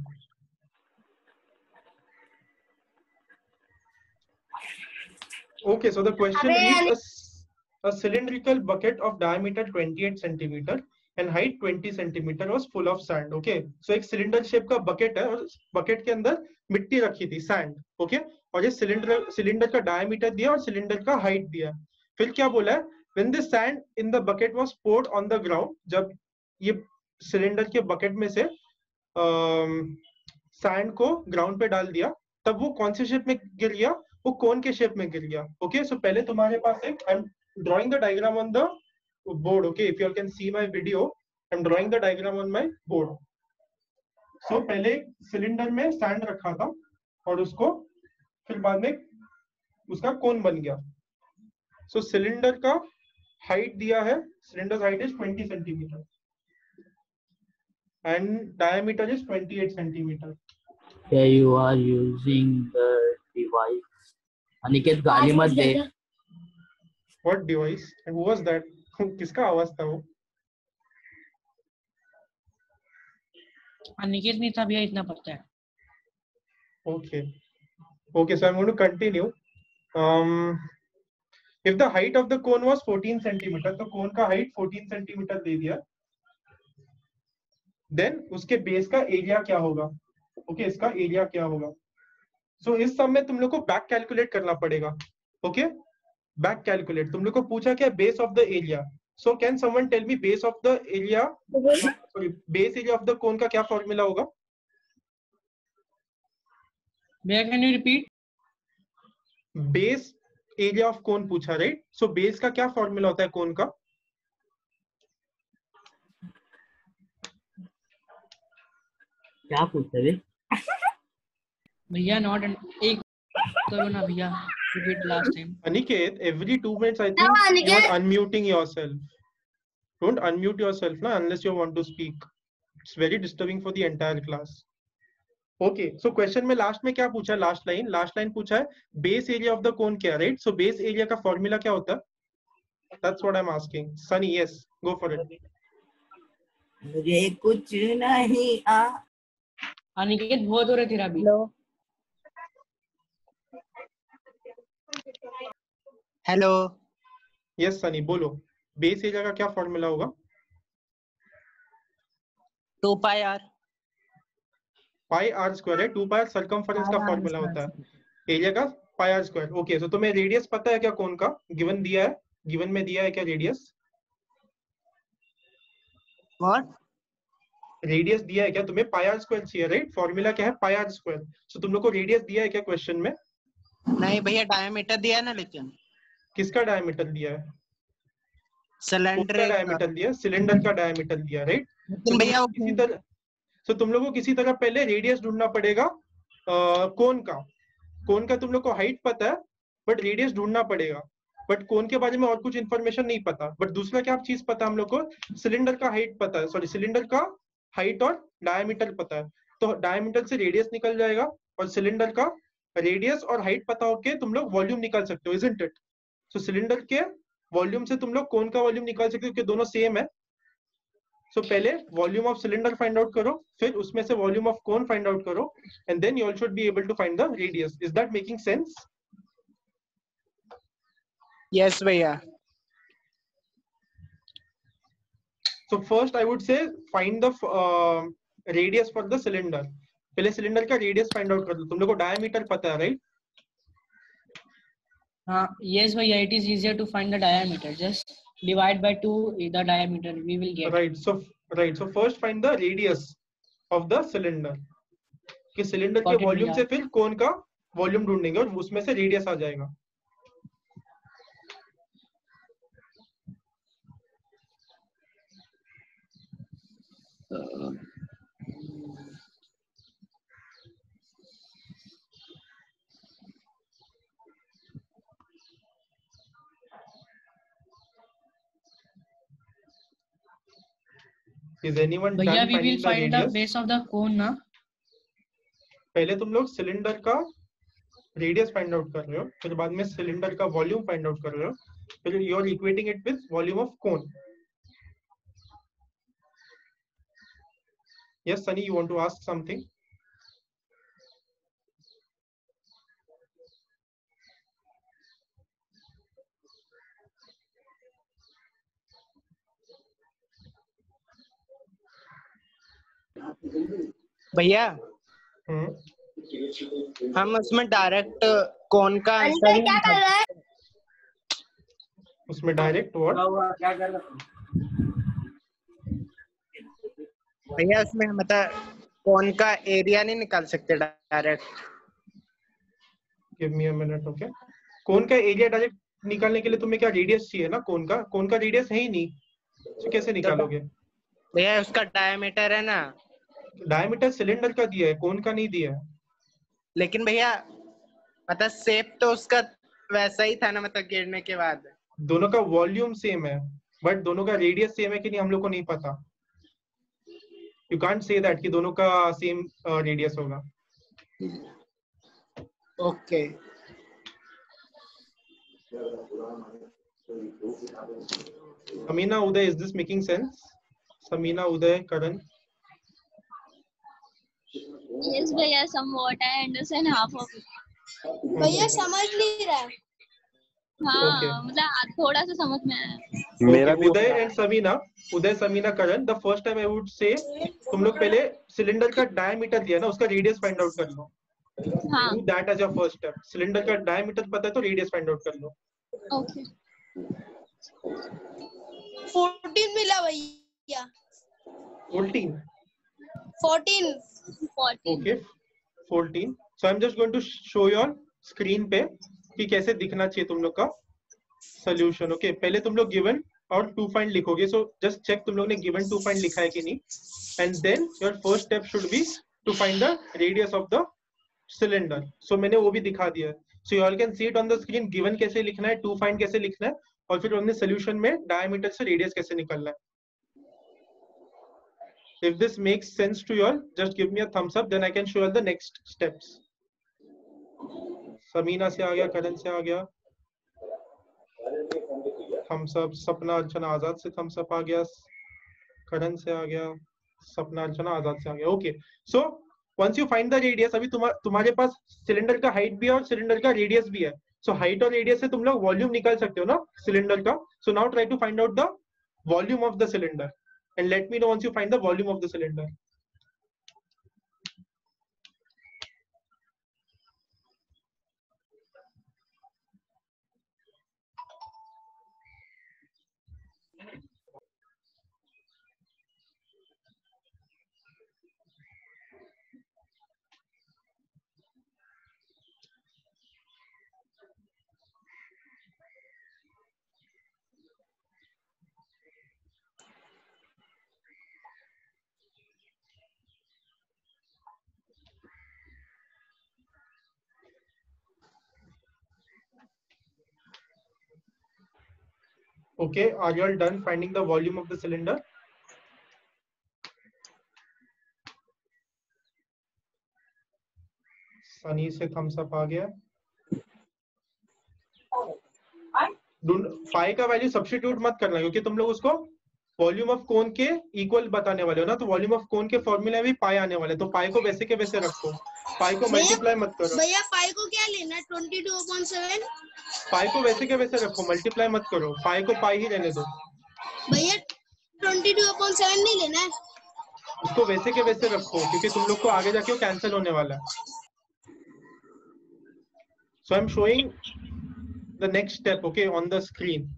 Speaker 1: Okay, so the question reads a cylindrical bucket of diameter 28 centimeter and height 20 centimeter was full of sand. Okay, so एक सिलेंडर शेप का बकेट है और बकेट के अंदर मिट्टी रखी थी, सैंड. ओके, और ये सिलेंडर का डायमीटर दिया और सिलेंडर का हाइट दिया. फिर क्या बोला है? When the sand in the bucket was poured on the ground, जब ये सिलेंडर के बकेट में से सैंड को ग्राउंड पे डाल दिया, तब वो कौन से शेप में गिर गया? वो कोन के शेप में गिर गया. ओके, सो पहले तुम्हारे पास एक, I am drawing the diagram on the board. Okay, if you can see my video, I am drawing the diagram on my board. So पहले सिलेंडर में सैंड रखा था और उसको फिर बाद में उसका कोन बन गया. सो सिलेंडर का हाइट दिया है, cylinder height is 20 centimetre and diameter is 28 centimeter.
Speaker 11: Here you are using the device. Aniket गाली मत दे.
Speaker 1: What device? And who was that? किसका आवाज था वो?
Speaker 7: अनिकेत नहीं था भैया, इतना पता है.
Speaker 1: Okay. Okay, so I'm going to continue. If the height of the cone was 14 centimeter, तो cone का height 14 centimeter दे दिया. Then उसके बेस का एरिया क्या होगा? ओके, इसका एरिया क्या होगा? सो इस सब में तुम लोग को बैक कैलकुलेट करना पड़ेगा. Okay, back calculate. तुम लोग को पूछा क्या? Base of the area. So can someone tell me base of the area, sorry, base area of the cone का क्या फॉर्मूला होगा?
Speaker 7: Can you repeat?
Speaker 1: Base area of cone पूछा, राइट? सो बेस का क्या फॉर्मूला होता है कोन का?
Speaker 11: क्या पूछते थे
Speaker 7: भैया? नॉट एक करो ना भैया, repeat last time.
Speaker 1: Aniket, every 2 minutes I think you are unmuting yourself. Don't unmute yourself na unless you want to speak. It's very disturbing for the entire class. Okay, so question में last में क्या पूछा? Last line पूछा है base area of the कोन क्या, right? So base area का formula क्या होता है? That's what I'm asking. Sunny, yes, go for it.
Speaker 10: मुझे कुछ नहीं आ.
Speaker 7: अनिकेत बहुत हो रहे तेरा भी.
Speaker 5: हेलो.
Speaker 1: यस सनी, बोलो. बेस एरिया का क्या फॉर्मूला होगा?
Speaker 5: 2 पाई आर.
Speaker 1: पाई आर स्क्वायर है. 2 पाई सर्कमफरेंस का फॉर्मूला होता है, एरिया का पाई आर स्क्वायर. ओके, सो तुम्हें रेडियस पता है क्या कोन का? गिवन दिया है, गिवन में दिया है क्या रेडियस?
Speaker 5: व्हाट?
Speaker 1: रेडियस दिया है क्या तुम्हें? पाई आर स्क्वायर चाहिए, राइट? फॉर्मूला क्या है? पाई आर स्क्वायर. सो तुम लोग को रेडियस दिया है क्या क्वेश्चन में?
Speaker 5: नहीं भैया, डायमीटर दिया है ना. लेकिन
Speaker 1: किसका डायमीटर दिया है?
Speaker 5: सिलेंडर
Speaker 1: का डायमीटर दिया, सिलेंडर का डायमीटर दिया, राइट?
Speaker 5: लेकिन भैया
Speaker 1: इसी तरह सो तुम लोग को किसी तरह पहले रेडियस ढूंढना पड़ेगा कोन का तुम लोग को हाइट पता है बट रेडियस ढूंढना पड़ेगा, बट कोन के बारे में और कुछ इन्फॉर्मेशन नहीं पता। बट दूसरा क्या चीज पता है हम लोग को, सिलेंडर का हाइट पता है, सॉरी सिलेंडर का हाइट और डायमीटर पता है। तो डायमीटर से रेडियस निकल जाएगा और सिलेंडर का रेडियस और हाइट पता होके तुम लोग वॉल्यूम निकाल सकते हो, इजंट इट? सो सिलेंडर के वॉल्यूम से तुम लोग कोन का वॉल्यूम निकाल सकते हो क्योंकि दोनों सेम है। सो पहले volume of cylinder find out करो, फिर उसमें से volume of cone find out करो, and then you all should be able to find the radius. Is that making sense?
Speaker 5: Yes भैया।
Speaker 1: So first I would say find the radius for the cylinder. पहले cylinder का radius find out कर दो। तुम लोग को diameter पता है, राइट?
Speaker 7: हाँ, yes भैया, it is easier to find the diameter. Just divide by 2 the diameter we will get.
Speaker 1: Right. So first find the radius of the cylinder. कि सिलेंडर के वॉल्यूम से फिर कोन का वॉल्यूम ढूंढेंगे और उसमें से रेडियस आ जाएगा। Is anyone
Speaker 7: भैया,
Speaker 1: done
Speaker 7: we will
Speaker 1: finding the
Speaker 7: find the
Speaker 1: radius?
Speaker 7: base of the cone ना?
Speaker 1: पहले तुम लोग सिलेंडर का रेडियस फाइंड आउट कर रहे हो, फिर बाद में सिलेंडर का वॉल्यूम फाइंड आउट कर रहे हो, फिर you are equating it with volume of cone. Yes, Sunny, you want to ask something?
Speaker 5: भैया हम उसमें डायरेक्ट कौन का आंसर
Speaker 9: क्या कर रहा है?
Speaker 1: उसमें डायरेक्ट व्हाट?
Speaker 5: क्या कर रहा भैया? उसमें मतलब कौन का एरिया नहीं निकाल सकते direct?
Speaker 1: Give me a minute, okay. कौन का एरिया डायरेक्ट निकालने के लिए तुम्हें क्या रेडियस चाहिए ना? कौन का रेडियस है ही नहीं, तो कैसे निकालोगे?
Speaker 5: भैया उसका डायमीटर है ना।
Speaker 1: डायमीटर सिलेंडर का दिया है, कौन का नहीं दिया है।
Speaker 5: लेकिन भैया मतलब शेप तो उसका वैसा ही था ना, मतलब गिरने के बाद।
Speaker 1: दोनों का वॉल्यूम सेम है बट दोनों का रेडियस सेम है कि नहीं हम लोग को नहीं पता। यू कांट से दैट कि दोनों का सेम रेडियस होगा।
Speaker 5: Okay.
Speaker 1: Samina, Uday, is this making sense? Samina, Uday, Karan?
Speaker 2: Yes भैया, somewhat I understand half of it.
Speaker 9: भैया समझ नहीं रहा है।
Speaker 2: हाँ, मतलब थोड़ा सा समझ में आया।
Speaker 1: मेरा भी Uday and Samina, Uday Samina Karan, the first time I would say तुम लोग पहले सिलेंडर का डायमीटर दिया ना, उसका रेडियस फाइंड आउट कर लो।
Speaker 2: हाँ।
Speaker 1: Do that as your first step. Cylinder का डायमीटर पता है तो रेडियस फाइंड आउट कर लो।
Speaker 2: ओके।
Speaker 9: 14 मिला भैया।
Speaker 1: 14?
Speaker 9: 14।
Speaker 1: Okay 14। So I am just going to show your screen पे कि कैसे दिखना चाहिए तुम लोग का सोल्यूशन। ओके, पहले तुम लोग गिवन और टू फाइंड लिखोगे। सो जस्ट चेक तुम लोग ने गिवन टू फाइंड लिखा है कि नहीं, and then your first step should be to find the radius of the cylinder. So मैंने वो भी दिखा दिया है। So you all can see it on the screen, given कैसे लिखना है, टू फाइंड कैसे लिखना है, और फिर हमने सोल्यूशन में डायमीटर से रेडियस कैसे निकलना है। If this makes sense to you all, just give me a thumbs up, then I can show you the next steps. Samina से आ गया, करण से आ गया thumbs up, सपना अर्चना आजाद से thumbs up आ गया, करण से आ गया, सपना अर्चना आजाद से आ गया। Okay, so once you find the radius, अभी तुम्हारे पास सिलेंडर का हाइट भी है और सिलेंडर का रेडियस भी है। सो हाइट और रेडियस से तुम लोग वॉल्यूम निकाल सकते हो ना सिलेंडर का। So now try to find out the volume of the cylinder and let me know once you find the volume of the cylinder. Okay, are you all done finding the volume of the cylinder? Sunny से thumbs up आ गया. पाई का value substitute मत करना क्योंकि तुम लोग उसको volume of कोन के इक्वल बताने वाले हो ना, तो वॉल्यूम ऑफ कोन के फॉर्मूला भी पाई आने वाले, तो पाई को वैसे के वैसे रखो, पाई को मल्टीप्लाई मत करो.
Speaker 9: भैया पाई को क्या लेना है 22/7?
Speaker 1: पाई को वैसे के वैसे रखो, मल्टीप्लाई मत करो, पाई को पाई ही रहने दो.
Speaker 9: भैया 22/7 नहीं लेना है,
Speaker 1: उसको वैसे के वैसे रखो क्योंकि तुम लोग को आगे जाके वो कैंसिल होने वाला है. So I'm showing the next step, okay, on the screen.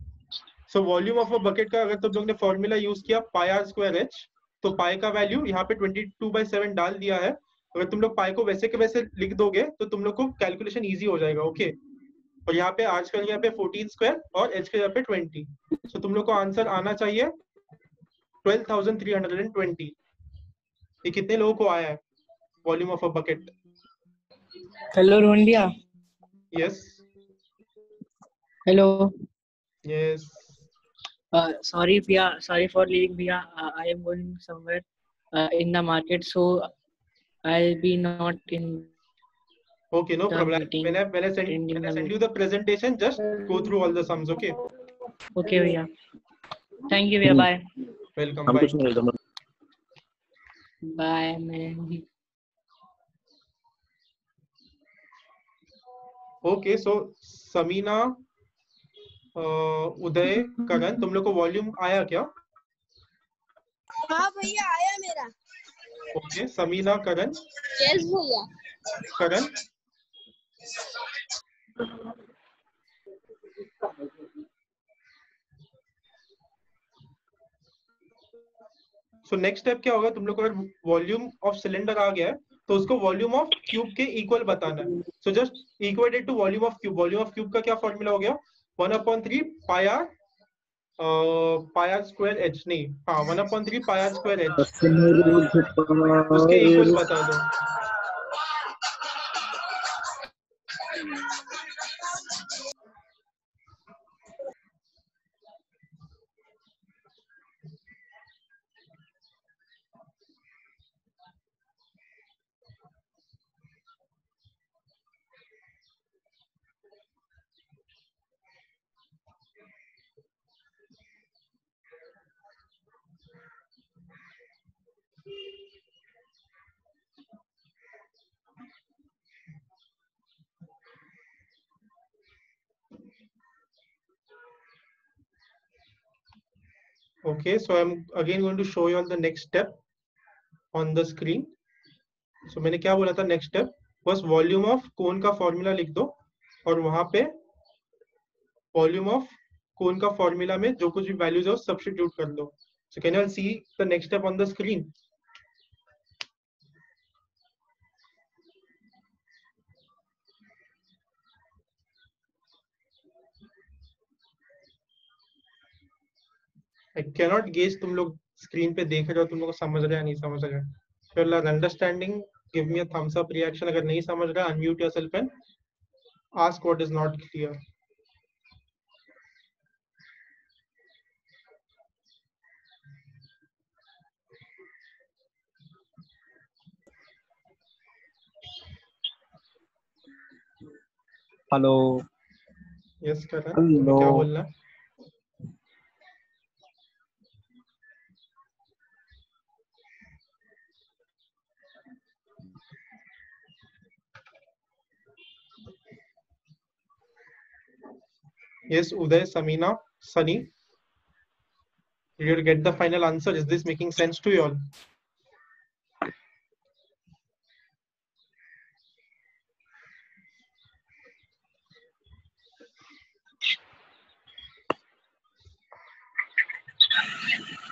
Speaker 1: So volume of a bucket का अगर तुम लोग ने फॉर्मूला यूज किया पाई आर स्क्वायर एच, तो पाई का वैल्यू यहाँ पे 22/7 डाल दिया है. अगर तुम लोग पाई को वैसे के वैसे लिख दोगे तो तुम लोग को कैलकुलेशन इजी हो जाएगा. ओके, और यहाँ पे आर स्क्वायर यहाँ पे 14 स्क्वायर और एच के यहाँ पे 20. तो तुम लोग को आंसर आना चाहिए 12,320. ये कितने लोगों को आया है volume of a bucket?
Speaker 7: Hello Rohan भैया.
Speaker 1: यस.
Speaker 7: हेलो.
Speaker 1: यस.
Speaker 7: Sorry भैया, sorry for leaving भैया. I am going somewhere in the market, so I'll be not in.
Speaker 1: Okay, no problem. When I send you the presentation, just go through all the sums. Okay.
Speaker 7: Okay भैया. Thank you भैया. Bye.
Speaker 1: Welcome. Bye.
Speaker 7: Bye man.
Speaker 1: Okay, so Samina, Uday, Karan, तुम लोग को volume आया क्या?
Speaker 9: हाँ भैया आया मेरा.
Speaker 1: ओके, समीना, करण.
Speaker 2: यस भैया.
Speaker 1: करण. सो नेक्स्ट स्टेप क्या होगा, तुम लोग को अगर वॉल्यूम ऑफ सिलेंडर आ गया है तो उसको वॉल्यूम ऑफ क्यूब के इक्वल बताना है. So just equated to volume of cube. Volume of cube का क्या फॉर्मूला हो गया? 1/3 पाई आर स्क्वायर एच, नहीं, हाँ 1/3 पाई आर स्क्वायर एच. उसके इक्वल बता दो. Okay, so I'm again going to show you all the next step on the screen. So मैंने क्या बोला था, next step बस वॉल्यूम ऑफ कोन का फॉर्मूला लिख दो और वहां पे वॉल्यूम ऑफ कोन का फॉर्मूला में जो कुछ भी वैल्यूज है सब्स्टिट्यूट कर दो. So can you all see the next step on the screen? I cannot gauge तुम लोग स्क्रीन पे देख रहे हो, तुम लोग को समझ रहे या नहीं समझ रहे. If you are understanding, give me a thumbs up reaction. अगर नहीं समझ रहा, unmute yourself and ask what is not clear.
Speaker 4: Hello.
Speaker 1: Yes Karan, क्या बोलना है? Yes, Uday, Samina, Sunny. Did you get the final answer? Is this making sense to you all?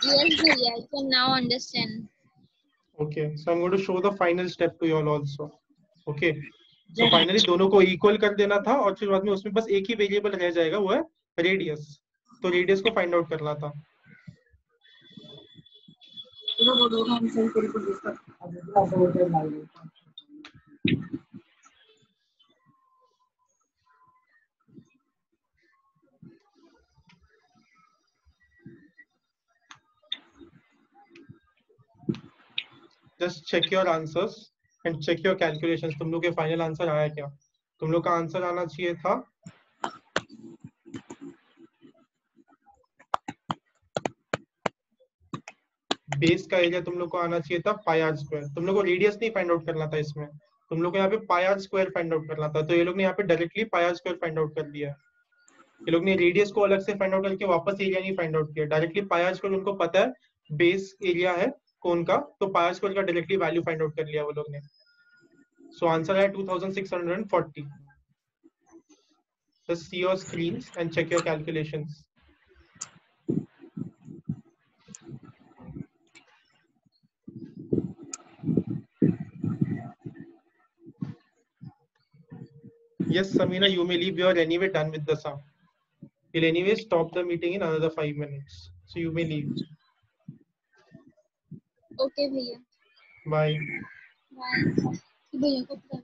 Speaker 2: Yes भैया, I can now understand.
Speaker 1: Okay, so I'm going to show the final step to you all also. Okay. So finally दोनों को equal कर देना था और फिर बाद में उसमें बस एक ही वेरिएबल रह जाएगा, वो है रेडियस. तो रेडियस को फाइंड आउट करना था. just check your answers and check your calculations. तुम लोग के फाइनल आंसर आया क्या? तुम लोग का आंसर आना चाहिए था बेस का एरिया, तुम लोग को आना चाहिए था पाई आर स्क्वायर. तुम लोग को रेडियस नहीं फाइंड आउट करना था इसमें, तुम लोग को यहाँ पे pi r square find out करना था. तो ये लोग ने यहाँ पे directly pi r square find out कर दिया. ये लोग ने रेडियस को अलग से फाइंड आउट करके वापस एरिया नहीं फाइंड आउट किया, डायरेक्टली पाई आर स्क्वायर उनको पता है बेस एरिया है कोन का, तो पाई आर स्क्वायर का डायरेक्टली वैल्यू फाइंड आउट कर लिया वो लोग ने. सो आंसर है 2640. Just see your screens and check your calculations. Yes, Samina, you may leave. You are anyway done with the sum. We'll anyway stop the meeting in another 5 minutes. So you may leave.
Speaker 2: Okay, भैया.
Speaker 1: Bye.
Speaker 2: Bye. भैया को पता.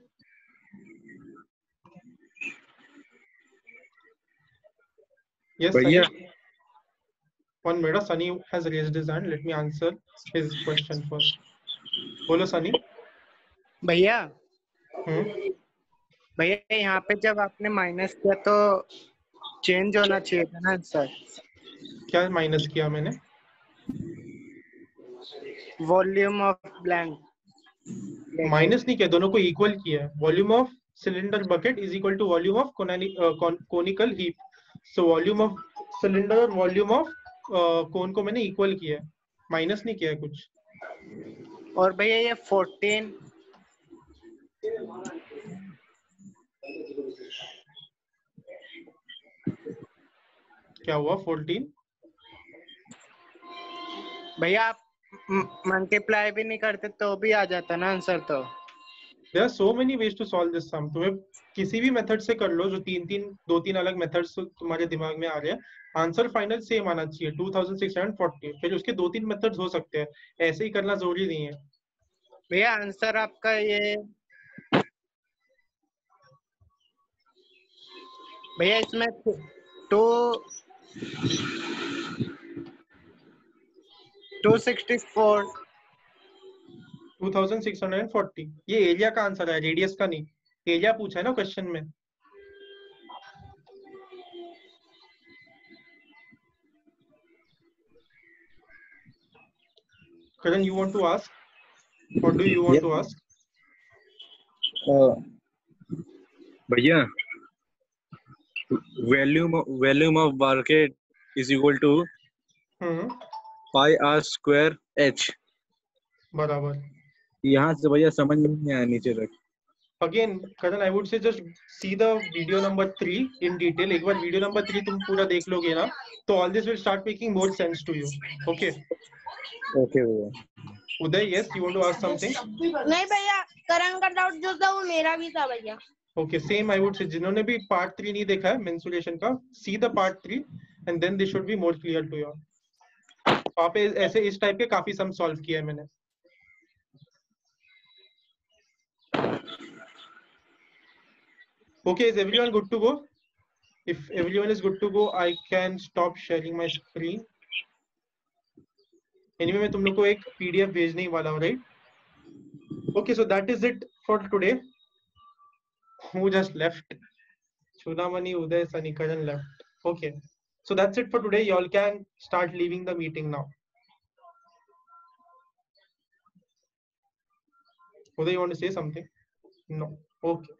Speaker 1: Yes,
Speaker 12: भैया.
Speaker 1: One minute. Sunny has raised his hand. Let me answer his question first. बोलो Sunny.
Speaker 5: भैया. भैया यहाँ पे जब आपने माइनस किया तो चेंज होना चाहिए था ना आंसर.
Speaker 1: क्या माइनस किया मैंने?
Speaker 5: Volume of blank.
Speaker 1: माइनस नहीं किया, दोनों को इक्वल किया है. Volume of cylinder bucket is equal to volume of conical heap. So volume of cylinder और वॉल्यूम ऑफ कोन को मैंने इक्वल किया है, माइनस नहीं किया है कुछ.
Speaker 5: और भैया ये 14
Speaker 1: क्या हुआ? 14
Speaker 5: भैया आप मल्टीप्लाई भी नहीं करते तो भी आ जाता ना आंसर. तो
Speaker 1: There are so many ways to solve this sum. तुम्हें किसी भी मेथड से कर लो, जो दो तीन अलग मेथड्स तुम्हारे दिमाग में आ रहे हैं, आंसर फाइनल सेम आना चाहिए 2640. फिर उसके 2-3 मेथड्स हो सकते हैं, ऐसे ही करना जरूरी नहीं है.
Speaker 5: भैया आंसर आपका ये भैया इसमें 264
Speaker 1: 2640. ये एरिया का आंसर है, रेडियस का नहीं. एरिया पूछा है ना क्वेश्चन में. Karan, you want to ask? What do you want to ask?
Speaker 12: भैया volume of market is equal to pi r square h.
Speaker 1: बराबर.
Speaker 12: यहाँ से भैया समझ में नहीं आया नीचे तक.
Speaker 1: Again, Karan, I would say just see the video number 3 in detail. एक बार video number 3 तुम पूरा देख लोगे ना, तो all this will start making more sense to you. Okay.
Speaker 12: Okay भैया.
Speaker 1: Uday, yes, you want to ask something?
Speaker 9: नहीं भैया, करण का डाउट जो था वो मेरा भी था भैया.
Speaker 1: Okay, same I would say. जिन्होंने भी part 3 नहीं देखा है mensuration का, see the part 3 and then this should be more clear to you. आप ऐसे इस टाइप के काफी सम सॉल्व किया है मैंने. Okay, is everyone good to go? If everyone is good to go, I can stop sharing my screen. Anyway, मैं तुम लोग को एक PDF भेजने ही वाला हूँ, right? Okay, so that is it for today. Who just left? Chudamani, Uday, Sunny, Karan left. Okay, so that's it for today. You all can start leaving the meeting now. Uday, you want to say something? No. Okay.